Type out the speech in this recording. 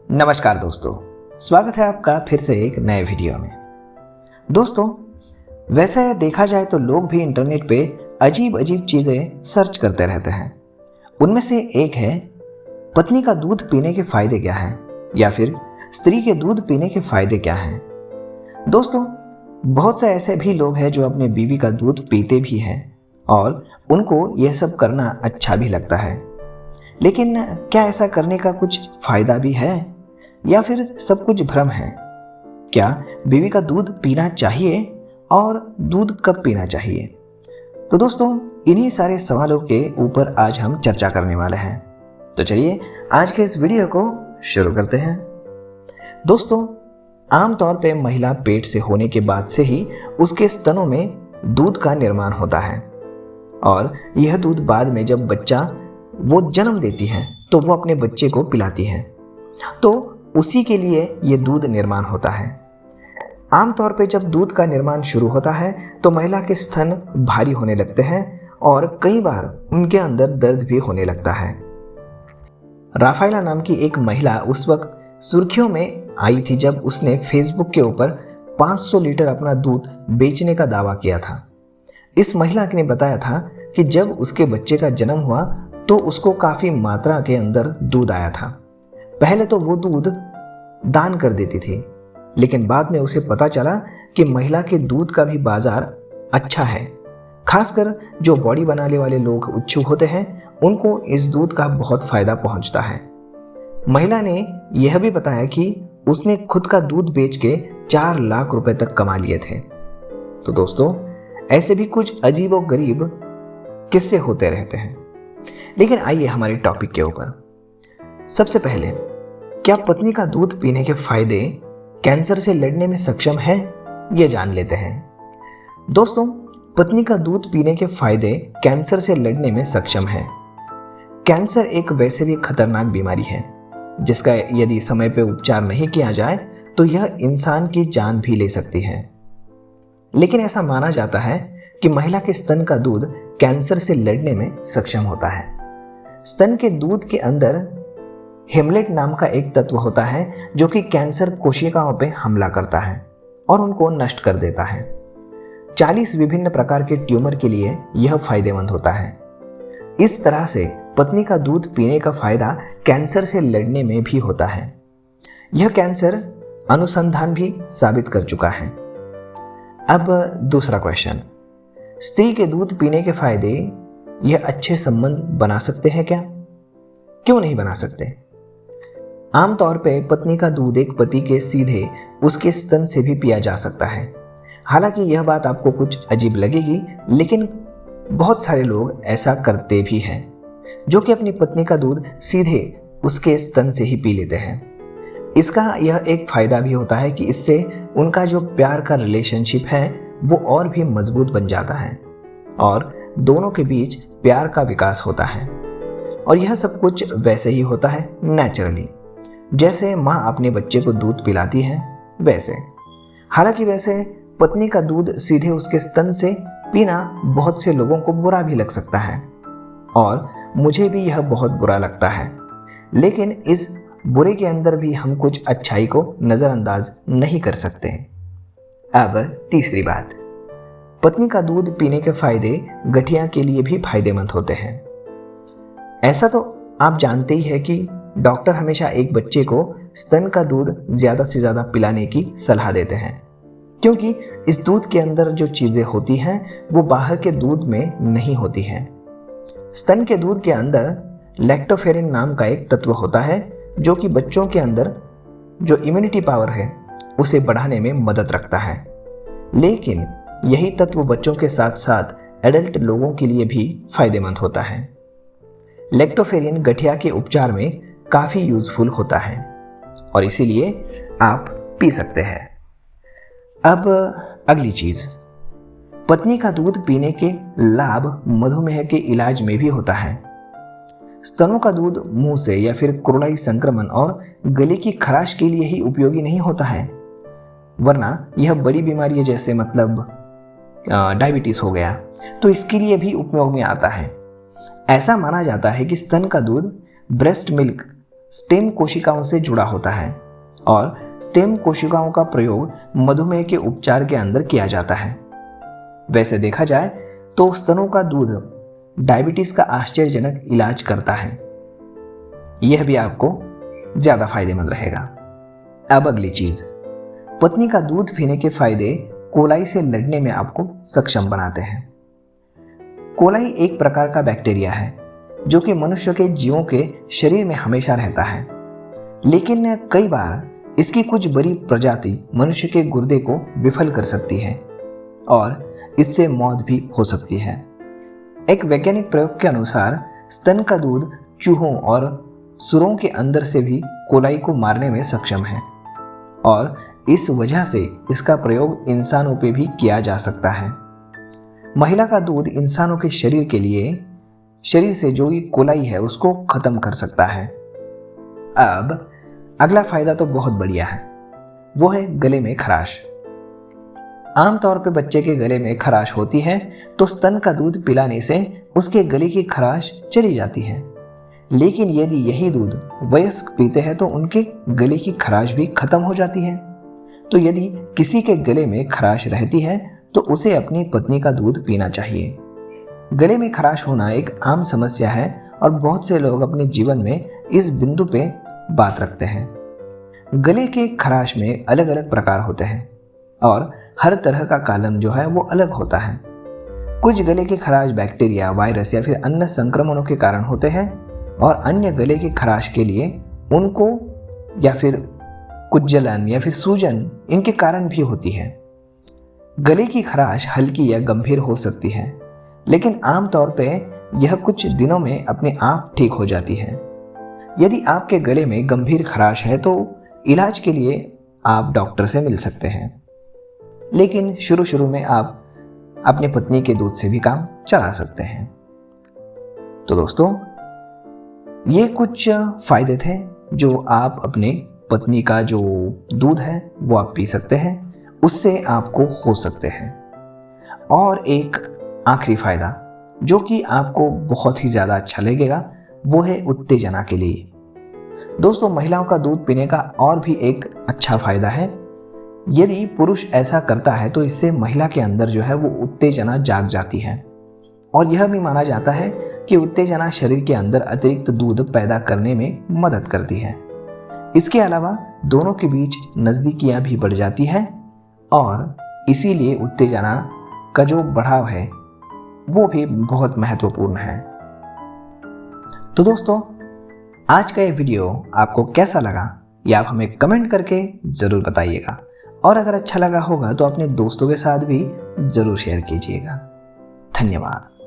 नमस्कार दोस्तों, स्वागत है आपका फिर से एक नए वीडियो में। दोस्तों, वैसे देखा जाए तो लोग भी इंटरनेट पे अजीब अजीब चीज़ें सर्च करते रहते हैं। उनमें से एक है पत्नी का दूध पीने के फायदे क्या हैं, या फिर स्त्री के दूध पीने के फायदे क्या हैं। दोस्तों, बहुत से ऐसे भी लोग हैं जो अपने बीवी का दूध पीते भी हैं और उनको यह सब करना अच्छा भी लगता है। लेकिन क्या ऐसा करने का कुछ फायदा भी है या फिर सब कुछ भ्रम है? क्या बीवी का दूध पीना चाहिए और दूध कब पीना चाहिए? तो दोस्तों, इन्हीं सारे सवालों के ऊपर आज हम चर्चा करने वाले हैं। तो चलिए आज के इस वीडियो को शुरू करते हैं। दोस्तों, आमतौर पे महिला पेट से होने के बाद से ही उसके स्तनों में दूध का निर्माण होता है और यह दूध बाद में जब बच्चा वो जन्म देती है तो वो अपने बच्चे को पिलाती है, तो उसी के लिए ये दूध निर्माण होता है। आमतौर पे जब दूध का निर्माण शुरू होता है तो महिला के स्तन भारी होने लगते हैं और कई बार उनके अंदर दर्द भी होने लगता है। राफाइला नाम की एक महिला उस वक्त सुर्खियों में आई थी जब उसने फेसबुक के ऊपर 500 लीटर अपना दूध बेचने का दावा किया था। इस महिला ने बताया था कि जब उसके बच्चे का जन्म हुआ तो उसको काफ़ी मात्रा के अंदर दूध आया था। पहले तो वो दूध दान कर देती थी, लेकिन बाद में उसे पता चला कि महिला के दूध का भी बाजार अच्छा है। खासकर जो बॉडी बनाने वाले लोग इच्छुक होते हैं उनको इस दूध का बहुत फायदा पहुंचता है। महिला ने यह भी बताया कि उसने खुद का दूध बेच के 4 लाख रुपए तक कमा लिए थे। तो दोस्तों, ऐसे भी कुछ अजीब और गरीब किस्से होते रहते हैं। लेकिन आइए हमारे टॉपिक के ऊपर। सबसे पहले, क्या पत्नी का दूध पीने के फायदे कैंसर से लड़ने में सक्षम है, ये जान लेते हैं। दोस्तों, पत्नी का दूध पीने के फायदे कैंसर से लड़ने में सक्षम है। कैंसर एक वैसे भी खतरनाक बीमारी है जिसका यदि समय पे उपचार नहीं किया जाए तो यह इंसान की जान भी ले सकती है। लेकिन ऐसा माना जाता है कि महिला के स्तन का दूध कैंसर से लड़ने में सक्षम होता है। स्तन के दूध के अंदर हेमलेट नाम का एक तत्व होता है जो कि कैंसर कोशिकाओं पे हमला करता है और उनको नष्ट कर देता है। 40 विभिन्न प्रकार के ट्यूमर के लिए यह फायदेमंद होता है। इस तरह से पत्नी का दूध पीने का फायदा कैंसर से लड़ने में भी होता है। यह कैंसर अनुसंधान भी साबित कर चुका है। अब दूसरा क्वेश्चन, स्त्री के दूध पीने के फायदे यह अच्छे संबंध बना सकते हैं क्या? क्यों नहीं बना सकते? आमतौर पे पत्नी का दूध एक पति के सीधे उसके स्तन से भी पिया जा सकता है। हालांकि यह बात आपको कुछ अजीब लगेगी, लेकिन बहुत सारे लोग ऐसा करते भी हैं जो कि अपनी पत्नी का दूध सीधे उसके स्तन से ही पी लेते हैं। इसका यह एक फायदा भी होता है कि इससे उनका जो प्यार का रिलेशनशिप है वो और भी मजबूत बन जाता है और दोनों के बीच प्यार का विकास होता है। और यह सब कुछ वैसे ही होता है नेचुरली, जैसे माँ अपने बच्चे को दूध पिलाती है वैसे। हालांकि वैसे पत्नी का दूध सीधे उसके स्तन से पीना बहुत से लोगों को बुरा भी लग सकता है और मुझे भी यह बहुत बुरा लगता है। लेकिन इस बुरे के अंदर भी हम कुछ अच्छाई को नज़रअंदाज नहीं कर सकते। अब तीसरी बात, पत्नी का दूध पीने के फायदे गठिया के लिए भी फायदेमंद होते हैं। ऐसा तो आप जानते ही है कि डॉक्टर हमेशा एक बच्चे को स्तन का दूध ज़्यादा से ज़्यादा पिलाने की सलाह देते हैं, क्योंकि इस दूध के अंदर जो चीज़ें होती हैं वो बाहर के दूध में नहीं होती हैं। स्तन के दूध के अंदर लैक्टोफेरिन नाम का एक तत्व होता है जो कि बच्चों के अंदर जो इम्यूनिटी पावर है उसे बढ़ाने में मदद रखता है। लेकिन यही तत्व बच्चों के साथ साथ एडल्ट लोगों के लिए भी फायदेमंद होता है। लैक्टोफेरिन गठिया के उपचार में काफ़ी यूजफुल होता है और इसीलिए आप पी सकते हैं। अब अगली चीज़, पत्नी का दूध पीने के लाभ मधुमेह के इलाज में भी होता है। स्तनों का दूध मुंह से या फिर क्रोलाई संक्रमण और गले की खराश के लिए ही उपयोगी नहीं होता है, वरना यह बड़ी बीमारी जैसे मतलब डायबिटीज हो गया तो इसके लिए भी उपयोग में आता है। ऐसा माना जाता है कि स्तन का दूध ब्रेस्ट मिल्क स्टेम कोशिकाओं से जुड़ा होता है और स्टेम कोशिकाओं का प्रयोग मधुमेह के उपचार के अंदर किया जाता है। वैसे देखा जाए तो स्तनों का दूध डायबिटीज का आश्चर्यजनक इलाज करता है। यह भी आपको ज्यादा फायदेमंद रहेगा। अब अगली चीज, पत्नी का दूध पीने के फायदे कोलाई से लड़ने में आपको सक्षम बनाते हैं। कोलाई एक प्रकार का बैक्टीरिया है जो कि मनुष्य के जीवों के शरीर में हमेशा रहता है, लेकिन कई बार इसकी कुछ बड़ी प्रजाति मनुष्य के गुर्दे को विफल कर सकती है और इससे मौत भी हो सकती है। एक वैज्ञानिक प्रयोग के अनुसार स्तन का दूध चूहों और सुरों के अंदर से भी कोलाई को मारने में सक्षम है और इस वजह से इसका प्रयोग इंसानों पे भी किया जा सकता है। महिला का दूध इंसानों के शरीर से जो ये कोलाई है उसको खत्म कर सकता है। अब अगला फायदा तो बहुत बढ़िया है, वो है गले में खराश। आमतौर पे बच्चे के गले में खराश होती है तो स्तन का दूध पिलाने से उसके गले की खराश चली जाती है, लेकिन यदि यही दूध वयस्क पीते हैं तो उनके गले की खराश भी खत्म हो जाती है। तो यदि किसी के गले में खराश रहती है तो उसे अपनी पत्नी का दूध पीना चाहिए। गले में खराश होना एक आम समस्या है और बहुत से लोग अपने जीवन में इस बिंदु पे बात रखते हैं। गले के खराश में अलग अलग प्रकार होते हैं और हर तरह का कारण जो है वो अलग होता है। कुछ गले के खराश बैक्टीरिया, वायरस या फिर अन्य संक्रमणों के कारण होते हैं और अन्य गले के खराश के लिए उनको या फिर कुछ जलन या फिर सूजन इनके कारण भी होती है। गले की खराश हल्की या गंभीर हो सकती है, लेकिन आमतौर पे यह कुछ दिनों में अपने आप ठीक हो जाती है। यदि आपके गले में गंभीर खराश है तो इलाज के लिए आप डॉक्टर से मिल सकते हैं, लेकिन शुरू में आप अपनी पत्नी के दूध से भी काम चला सकते हैं। तो दोस्तों, ये कुछ फायदे थे जो आप अपने पत्नी का जो दूध है वो आप पी सकते हैं, उससे आपको हो सकते हैं। और एक आखिरी फायदा जो कि आपको बहुत ही ज़्यादा अच्छा लगेगा वो है उत्तेजना के लिए। दोस्तों, महिलाओं का दूध पीने का और भी एक अच्छा फायदा है। यदि पुरुष ऐसा करता है तो इससे महिला के अंदर जो है वो उत्तेजना जाग जाती है और यह भी माना जाता है कि उत्तेजना शरीर के अंदर अतिरिक्त दूध पैदा करने में मदद करती है। इसके अलावा दोनों के बीच नज़दीकियां भी बढ़ जाती है और इसीलिए उत्तेजना का जो बढ़ाव है वो भी बहुत महत्वपूर्ण है। तो दोस्तों, आज का ये वीडियो आपको कैसा लगा ये आप हमें कमेंट करके ज़रूर बताइएगा और अगर अच्छा लगा होगा तो अपने दोस्तों के साथ भी ज़रूर शेयर कीजिएगा। धन्यवाद।